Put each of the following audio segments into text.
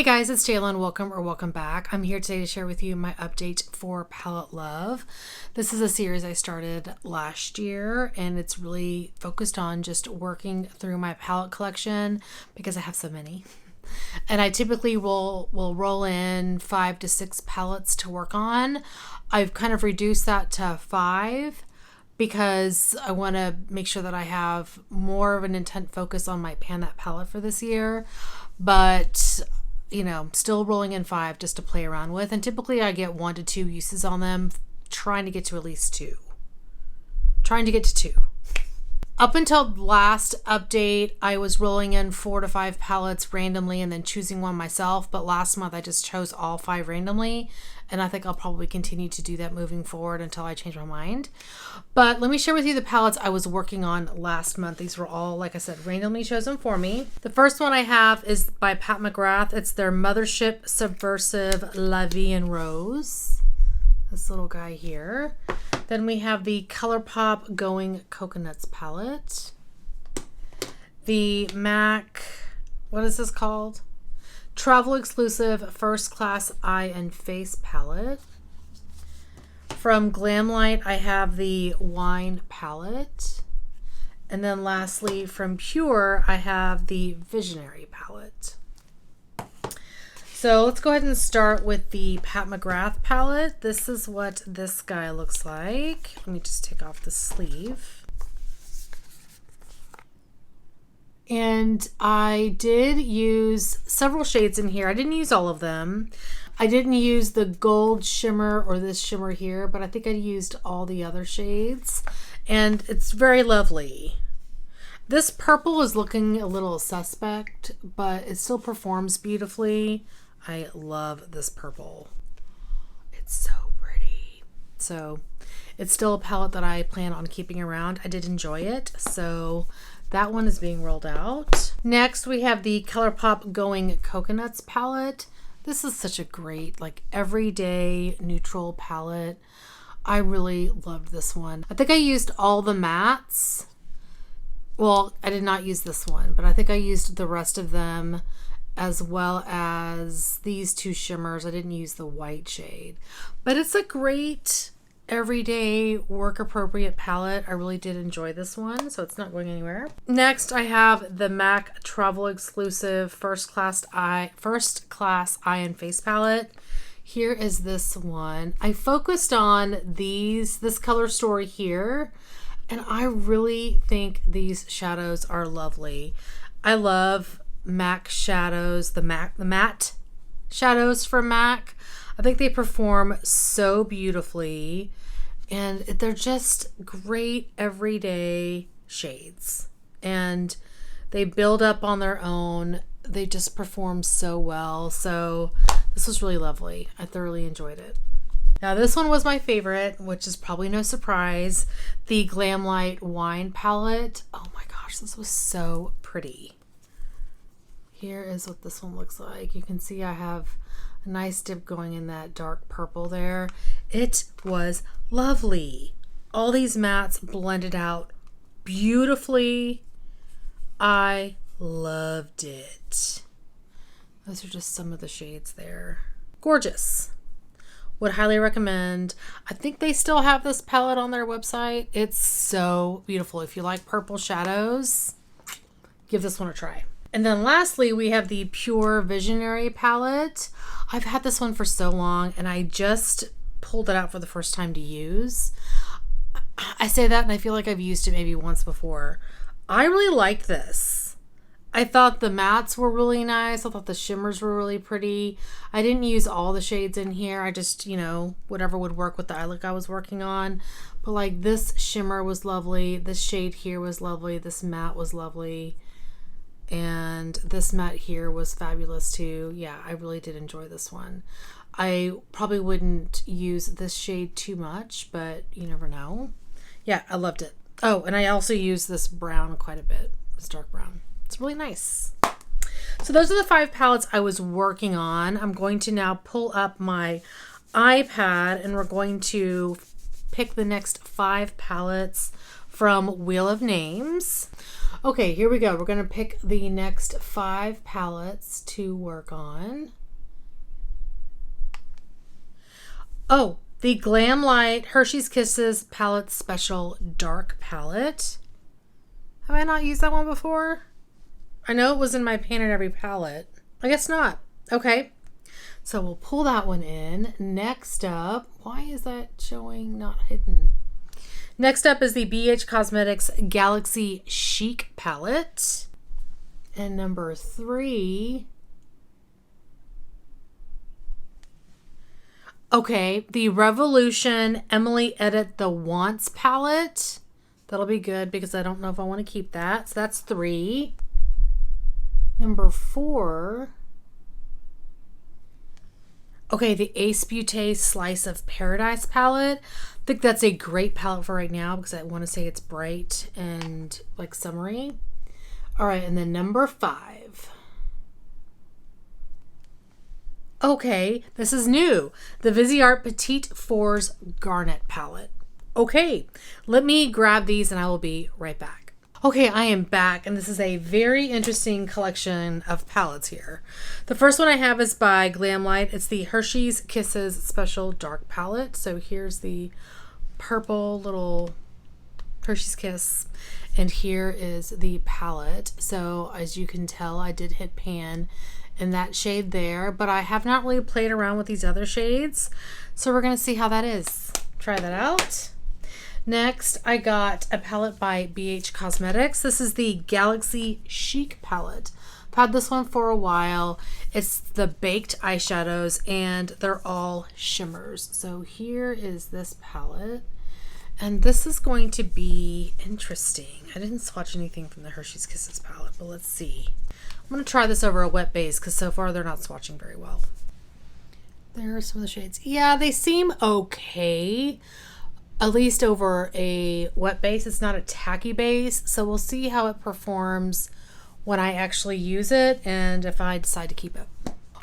Hey guys, it's Jayla and welcome back. I'm here today to share with you my update for Palette Love. This is a series I started last year and it's really focused on just working through my palette collection because I have so many. And I typically will roll in 5 to 6 palettes to work on. I've kind of reduced that to 5 because I want to make sure that I have more of an intent focus on my Pan That palette for this year. But you know, still rolling in 5 just to play around with. And typically I get 1 to 2 uses on them, trying to get to at least 2. Trying to get to 2. Up until last update, I was rolling in 4 to 5 palettes randomly and then choosing one myself. But last month I just chose all 5 randomly. And I think I'll probably continue to do that moving forward until I change my mind. But let me share with you the palettes I was working on last month. These were all, like I said, randomly chosen for me. The first one I have is by Pat McGrath. It's their Mothership Subversive La Vie en Rose. This little guy here. Then we have the Colourpop Going Coconuts palette. The MAC, what is this called? Travel Exclusive First Class Eye and Face palette. From Glamlight, I have the Wine palette. And then lastly, from Pure, I have the Visionary palette. So let's go ahead and start with the Pat McGrath palette. This is what this guy looks like. Let me just take off the sleeve. And I did use several shades in here. I didn't use all of them. I didn't use the gold shimmer or this shimmer here, but I think I used all the other shades. And it's very lovely. This purple is looking a little suspect, but it still performs beautifully. I love this purple. It's so pretty. So it's still a palette that I plan on keeping around. I did enjoy it, so that one is being rolled out. Next, we have the Colourpop Going Coconuts palette. This is such a great, like, everyday neutral palette. I really loved this one. I think I used all the mattes. Well, I did not use this one, but I think I used the rest of them as well as these 2 shimmers. I didn't use the white shade. But it's a great everyday work appropriate palette. I really did enjoy this one, so it's not going anywhere. Next, I have the MAC Travel Exclusive First Class Eye and Face palette. Here is this one. I focused on this color story here, and I really think these shadows are lovely. I love MAC shadows, the matte shadows from MAC. I think they perform so beautifully, and they're just great everyday shades, and they build up on their own. They just perform so well. So this was really lovely. I thoroughly enjoyed it. Now this one was my favorite, which is probably no surprise, the Glamlight Wine palette. Oh my gosh, this was so pretty. Here is what this one looks like. You can see I have a nice dip going in that dark purple there. It was lovely. All these mattes blended out beautifully. I loved it. Those are just some of the shades there. Gorgeous. Would highly recommend. I think they still have this palette on their website. It's so beautiful. If you like purple shadows, give this one a try. And then lastly, we have the Pure Visionary palette. I've had this one for so long and I just pulled it out for the first time to use. I say that and I feel like I've used it maybe once before. I really liked this. I thought the mattes were really nice. I thought the shimmers were really pretty. I didn't use all the shades in here. I just, you know, whatever would work with the eye look I was working on. But like this shimmer was lovely. This shade here was lovely. This matte was lovely. And this matte here was fabulous too. Yeah, I really did enjoy this one. I probably wouldn't use this shade too much, but you never know. Yeah, I loved it. Oh, and I also use this brown quite a bit. This dark brown. It's really nice. So those are the 5 palettes I was working on. I'm going to now pull up my iPad and we're going to pick the next 5 palettes from Wheel of Names. Okay, here we go. We're going to pick the next 5 palettes to work on. Oh, the Glamlight Hershey's Kisses Palette Special Dark Palette. Have I not used that one before? I know it was in my Pan in Every palette. I guess not. Okay. So we'll pull that one in. Next up, why is that showing not hidden? Next up is the BH Cosmetics Galaxy Chic palette. And number 3. Okay, the Revolution Emily Edit the Wants palette. That'll be good because I don't know if I want to keep that. So that's 3. Number 4. Okay, the Ace Beauté Slice of Paradise palette. I think that's a great palette for right now because I want to say it's bright and like summery. All right, and then number 5. Okay, this is new. The Viseard Petite Fours Garnet palette. Okay, let me grab these and I will be right back. Okay, I am back, and this is a very interesting collection of palettes here. The first one I have is by Glamlight. It's the Hershey's Kisses Special Dark Palette. So here's the purple little Hershey's Kiss, and here is the palette. So as you can tell, I did hit pan in that shade there, but I have not really played around with these other shades. So we're going to see how that is. Try that out. Next, I got a palette by BH Cosmetics. This is the Galaxy Chic palette. I've had this one for a while. It's the baked eyeshadows, and they're all shimmers. So here is this palette, and this is going to be interesting. I didn't swatch anything from the Hershey's Kisses palette, but let's see. I'm going to try this over a wet base because so far they're not swatching very well. There are some of the shades. Yeah, they seem okay. At least over a wet base. It's not a tacky base, so we'll see how it performs when I actually use it and if I decide to keep it.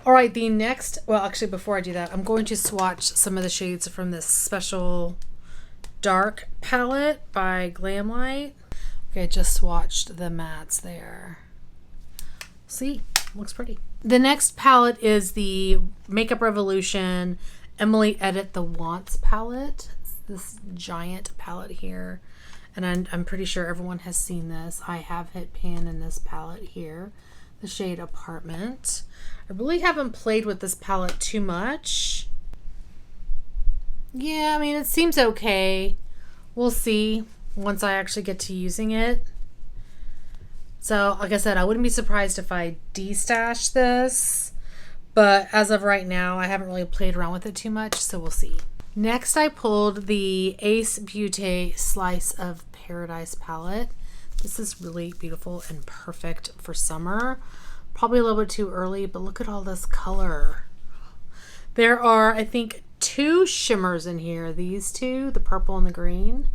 All right, the next, well, actually before I do that, I'm going to swatch some of the shades from this special dark palette by Glamlight. Okay, I just swatched the mattes there. See, looks pretty. The next palette is the Makeup Revolution Emily Edit the Wants palette. This giant palette here, and I'm pretty sure everyone has seen this. I have hit pan in this palette here, the shade Apartment. I really haven't played with this palette too much. Yeah, I mean, it seems okay. We'll see once I actually get to using it. So like I said, I wouldn't be surprised if I destash this, but as of right now, I haven't really played around with it too much, so we'll see. Next, I pulled the Ace Beauté Slice of Paradise palette. This is really beautiful and perfect for summer. Probably a little bit too early, but look at all this color. There are, I think, 2 shimmers in here. These 2, the purple and the green.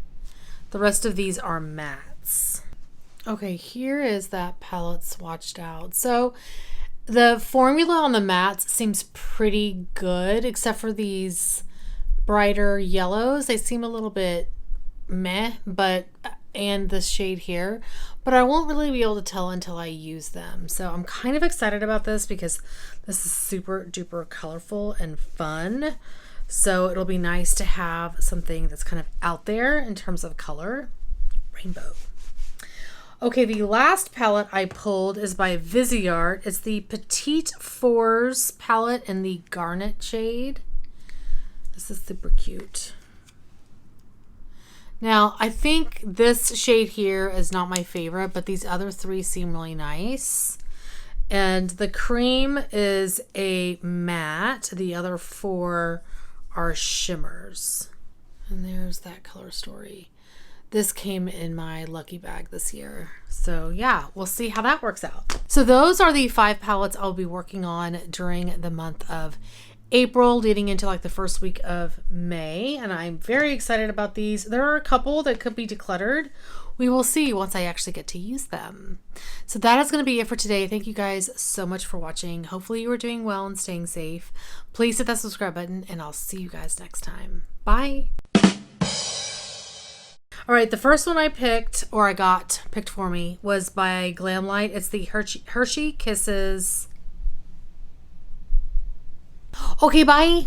The rest of these are mattes. Okay, here is that palette swatched out. So the formula on the mattes seems pretty good, except for these brighter yellows. They seem a little bit meh, and this shade here, but I won't really be able to tell until I use them. So I'm kind of excited about this because this is super duper colorful and fun. So it'll be nice to have something that's kind of out there in terms of color. Rainbow. Okay, the last palette I pulled is by Viseard. It's the Petite Fours palette in the Garnet shade. This is super cute. Now, I think this shade here is not my favorite, but these other 3 seem really nice. And the cream is a matte. The other 4 are shimmers. And there's that color story. This came in my lucky bag this year. So yeah, we'll see how that works out. So those are the 5 palettes I'll be working on during the month of April, leading into like the first week of May, and I'm very excited about these. There are a couple that could be decluttered. We will see once I actually get to use them. So that is going to be it for today. Thank you guys so much for watching. Hopefully you are doing well and staying safe. Please hit that subscribe button, and I'll see you guys next time. Bye. All right, the first one I picked, or I got picked for me, was by Glamlight. It's the Hershey Kisses. Okay, bye.